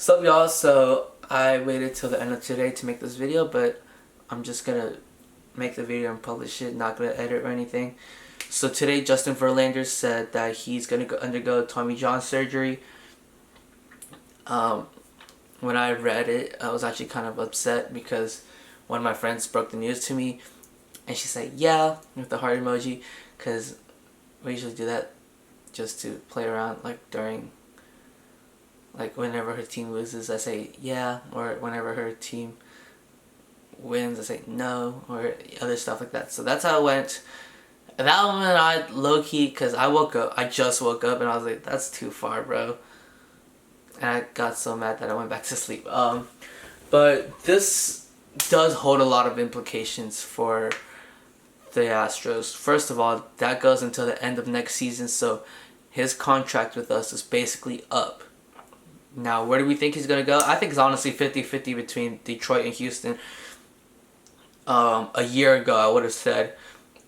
What's up, y'all? So I waited till the end of today to make this video, but I'm just gonna make the video and publish it, not gonna edit or anything. So today Justin Verlander said that he's gonna undergo Tommy John surgery. When I read it, I was actually kind of upset because one of my friends broke the news to me, and she said yeah with the heart emoji, because we usually do that just to play around, like whenever her team loses I say yeah, or whenever her team wins I say no, or other stuff like that. So that's how it went. That one I low-key, because I just woke up and I was like, that's too far, bro. And I got so mad that I went back to sleep. But this does hold a lot of implications for the Astros. First of all, that goes until the end of next season, so his contract with us is basically up. Now, where do we think he's going to go? I think it's honestly 50-50 between Detroit and Houston. A year ago, I would have said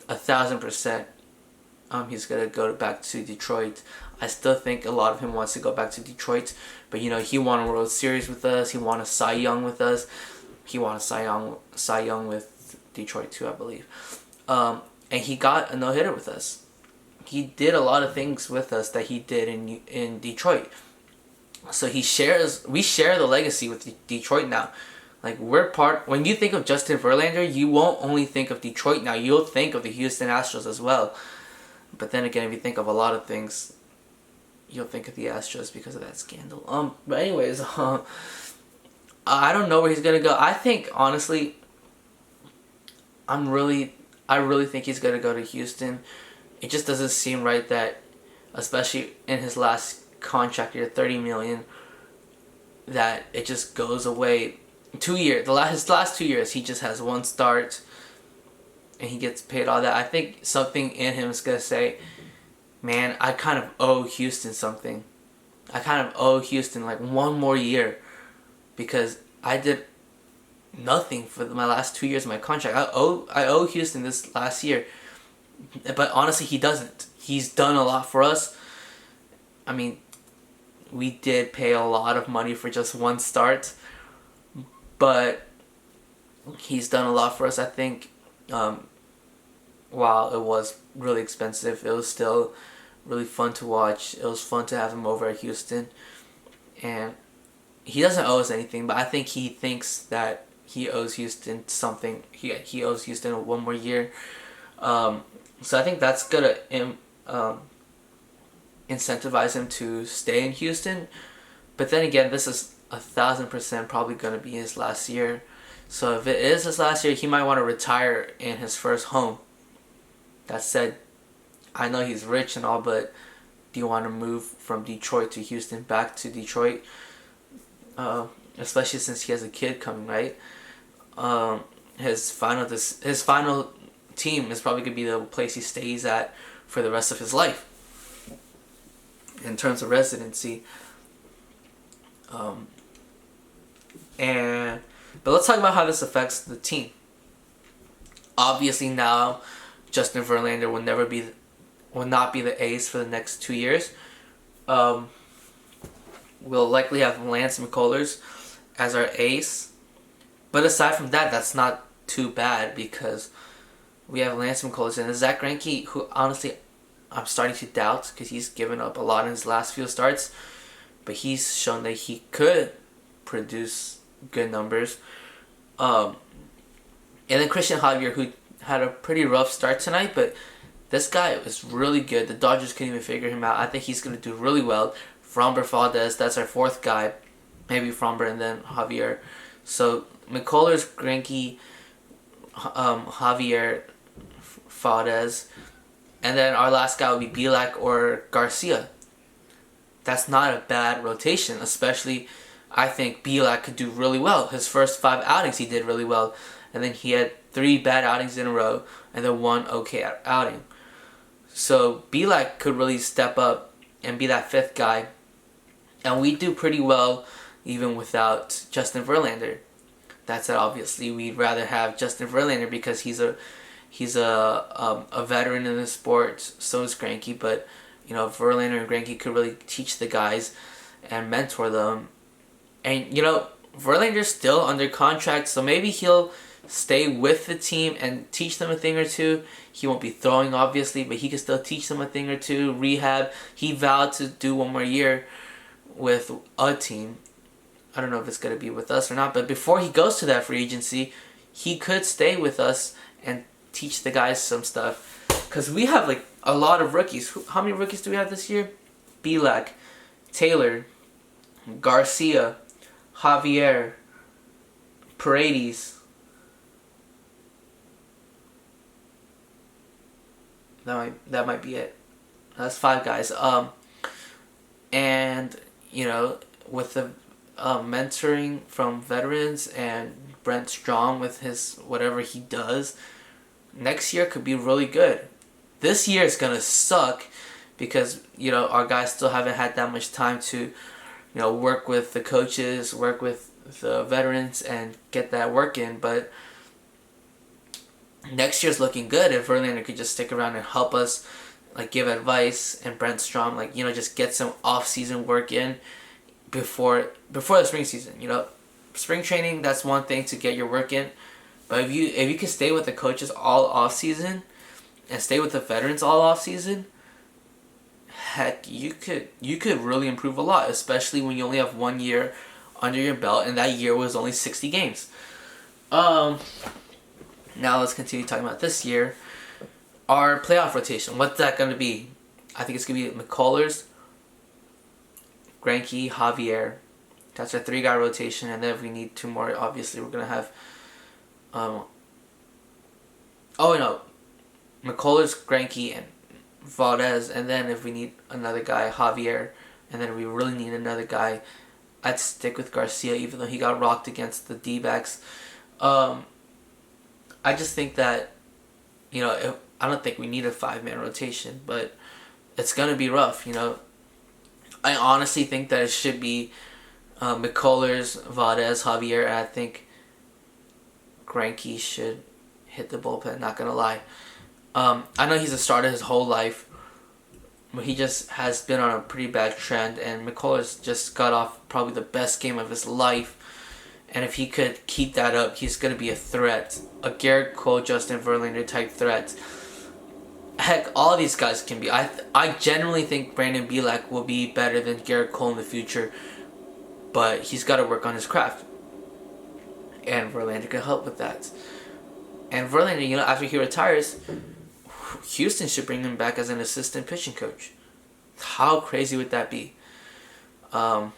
1,000% he's going to go back to Detroit. I still think a lot of him wants to go back to Detroit. But, he won a World Series with us. He won a Cy Young with us. He won a Cy Young with Detroit too, I believe. And he got a no-hitter with us. He did a lot of things with us that he did in Detroit. So we share the legacy with Detroit now. Like, when you think of Justin Verlander, you won't only think of Detroit now, you'll think of the Houston Astros as well. But then again, if you think of a lot of things, you'll think of the Astros because of that scandal. But anyways, I don't know where he's gonna go. I think, honestly, I really think he's gonna go to Houston. It just doesn't seem right that, especially in his last contract year, $30 million, that it just goes away. 2 years, his last 2 years, he just has one start, and he gets paid all that. I think something in him is gonna say, man, I kind of owe Houston something. I kind of owe Houston like one more year, because I did nothing for my last 2 years of my contract. I owe Houston this last year, but honestly, he doesn't. He's done a lot for us. I mean, we did pay a lot of money for just one start, but he's done a lot for us. I think while it was really expensive, it was still really fun to watch. It was fun to have him over at Houston, and he doesn't owe us anything, but I think he thinks that he owes Houston something. He owes Houston one more year. So I think that's gonna incentivize him to stay in Houston. But then again, this is 1,000% probably gonna be his last year. So if it is his last year, he might want to retire in his first home. That said, I know he's rich and all, but do you want to move from Detroit to Houston, back to Detroit? Especially since he has a kid coming, right? His final team is probably gonna be the place he stays at for the rest of his life in terms of residency. But let's talk about how this affects the team. Obviously now, Justin Verlander will not be the ace for the next 2 years. We'll likely have Lance McCullers as our ace. But aside from that, that's not too bad, because we have Lance McCullers and Zach Greinke, who honestly I'm starting to doubt, because he's given up a lot in his last few starts. But he's shown that he could produce good numbers. And then Christian Javier, who had a pretty rough start tonight, but this guy was really good. The Dodgers couldn't even figure him out. I think he's going to do really well. Framber Valdez, that's our fourth guy. Maybe Framber and then Javier. So McCullers, Greinke, Javier, Valdez, and then our last guy would be Bielak or Garcia. That's not a bad rotation, especially I think Bielak could do really well. His first 5 outings he did really well, and then he had 3 bad outings in a row and then 1 okay outing. So Bielak could really step up and be that 5th guy, and we do pretty well even without Justin Verlander. That said, obviously we'd rather have Justin Verlander because he's a veteran in the sport. So is Greinke, but Verlander and Greinke could really teach the guys and mentor them And, Verlander's still under contract, so maybe he'll stay with the team and teach them a thing or two. He won't be throwing, obviously, but he can still teach them a thing or two, rehab. He vowed to do one more year with a team. I don't know if it's going to be with us or not, but before he goes to that free agency, he could stay with us and teach the guys some stuff. Because we have, like, a lot of rookies. How many rookies do we have this year? Belak, Taylor, Garcia, Javier, Paredes. That might be it. That's 5 guys. And with the mentoring from veterans and Brent Strom with his whatever he does, next year could be really good. This year is gonna suck because our guys still haven't had that much time to work with the coaches, work with the veterans, and get that work in. But next year's looking good if Verlander could just stick around and help us, like give advice, and Brent Strom, like just get some off-season work in before the spring season. Spring training, that's one thing to get your work in, but if you can stay with the coaches all off-season and stay with the veterans all off-season, heck, you could really improve a lot, especially when you only have 1 year under your belt, and that year was only 60 games. Now let's continue talking about this year. Our playoff rotation, what's that going to be? I think it's going to be McCullers, Greinke, Javier. That's our 3-guy rotation, and then if we need 2 more, obviously we're going to have... McCullers, Greinke, and Valdez, and then if we need another guy, Javier, and then if we really need another guy, I'd stick with Garcia, even though he got rocked against the D-backs. I just think that, I don't think we need a 5-man rotation, but it's going to be rough, I honestly think that it should be McCullers, Valdez, Javier, and I think Greinke should hit the bullpen, not going to lie. I know he's a starter his whole life, but he just has been on a pretty bad trend, and McCullers just got off probably the best game of his life. And if he could keep that up, he's going to be a threat. A Garrett Cole, Justin Verlander type threat. Heck, all these guys can be. I genuinely think Brandon Belak will be better than Garrett Cole in the future. But he's got to work on his craft. And Verlander can help with that. And Verlander, after he retires, Houston should bring him back as an assistant pitching coach. How crazy would that be? But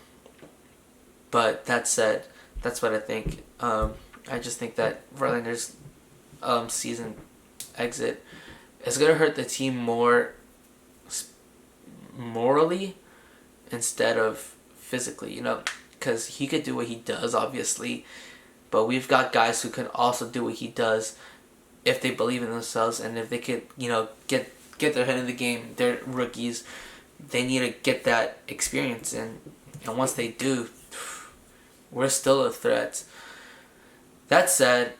that said, that's what I think. I just think that Verlander's season exit is going to hurt the team more morally instead of physically, because he could do what he does, obviously, but we've got guys who can also do what he does if they believe in themselves, and if they could, get their head in the game. They're rookies. They need to get that experience, and once they do, we're still a threat. That said,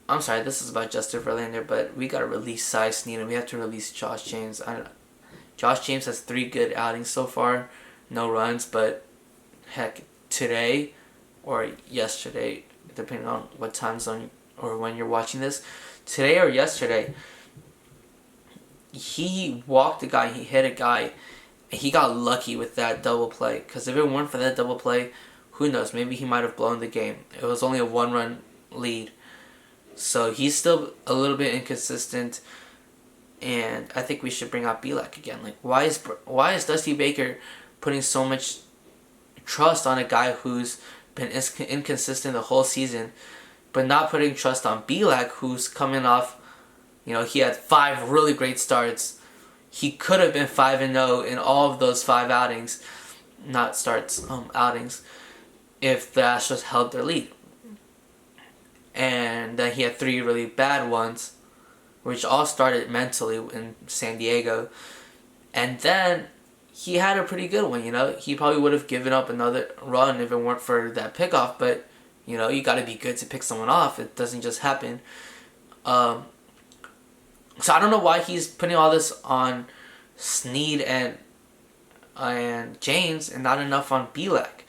I'm sorry, this is about Justin Verlander, but we got to release Cy Snead, and we have to release Josh James. Josh James has 3 good outings so far, no runs, but heck, today or yesterday, depending on what time zone or when you're watching this, today or yesterday, he walked a guy, he hit a guy, and he got lucky with that double play. Because if it weren't for that double play, who knows, maybe he might have blown the game. It was only a 1-run lead. So he's still a little bit inconsistent, and I think we should bring out Belak again. Like, why is Dusty Baker putting so much trust on a guy who's been inconsistent the whole season, but not putting trust on Belak, who's coming off, he had 5 really great starts. He could have been 5-0 in all of those 5 outings, not starts, outings, if the Astros held their lead. And then he had 3 really bad ones, which all started mentally in San Diego. And then he had a pretty good one, He probably would have given up another run if it weren't for that pickoff, but, you got to be good to pick someone off. It doesn't just happen. So I don't know why he's putting all this on Snead and James and not enough on Belak.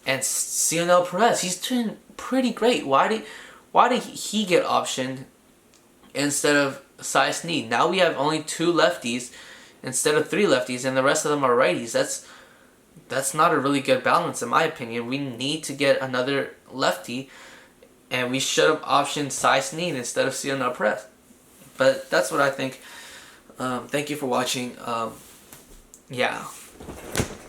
And Cionel Perez, he's doing pretty great. Why did he get optioned instead of Cy Snead? Now we have only 2 lefties instead of 3 lefties, and the rest of them are righties. That's not a really good balance, in my opinion. We need to get another lefty, and we should have optioned Cy Snead instead of Cionel Perez. But that's what I think. Thank you for watching. Yeah.